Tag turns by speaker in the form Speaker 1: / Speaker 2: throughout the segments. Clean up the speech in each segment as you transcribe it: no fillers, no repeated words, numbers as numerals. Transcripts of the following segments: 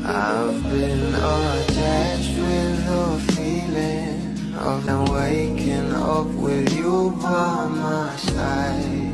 Speaker 1: I've been attached with the feeling of now waking up with you by my side.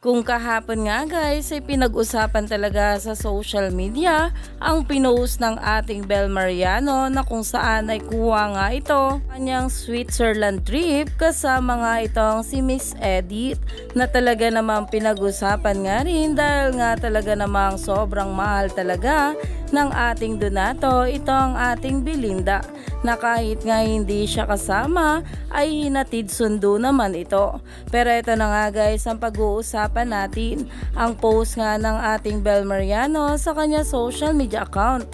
Speaker 2: Kung kahapon nga guys ay pinag-usapan talaga sa social media ang pinost ng ating Bel Mariano na kung saan ay kuha nga ito kanyang Switzerland trip kasama nga itong si Miss Edith na talaga namang pinag-usapan nga rin dahil nga talaga namang sobrang mahal talaga ng ating Donato itong ating Belinda na kahit nga hindi siya kasama ay hinatid sundo naman ito. Pero ito na nga guys ang pag-uusapan natin ang post nga ng ating Bel Mariano sa kanya social media account.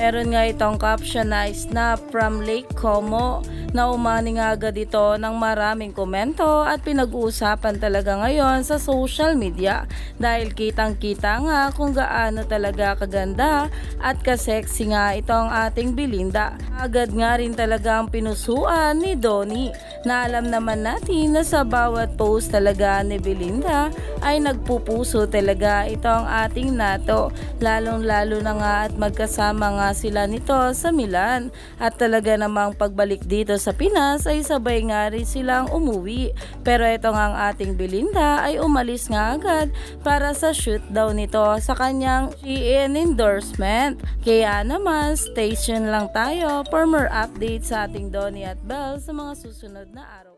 Speaker 2: Meron nga itong caption na snap from Lake Como na umani nga agad ito ng maraming komento at pinag-uusapan talaga ngayon sa social media dahil kitang kita nga kung gaano talaga kaganda at kasexy nga itong ating Belinda. Agad nga rin talaga ang pinusuan ni Donnie na alam naman natin na sa bawat post talaga ni Belinda ay nagpupuso talaga itong ating Nato, lalong lalo na nga at magkasama nga sila nito sa Milan at talaga namang pagbalik dito sa Pinas ay sabay nga rin silang umuwi. Pero ito nga ang ating Belinda ay umalis nga agad para sa shoot daw nito sa kanyang Shein endorsement. Kaya naman stay tuned lang tayo for more updates sa ating Donnie at Belle sa mga susunod na araw.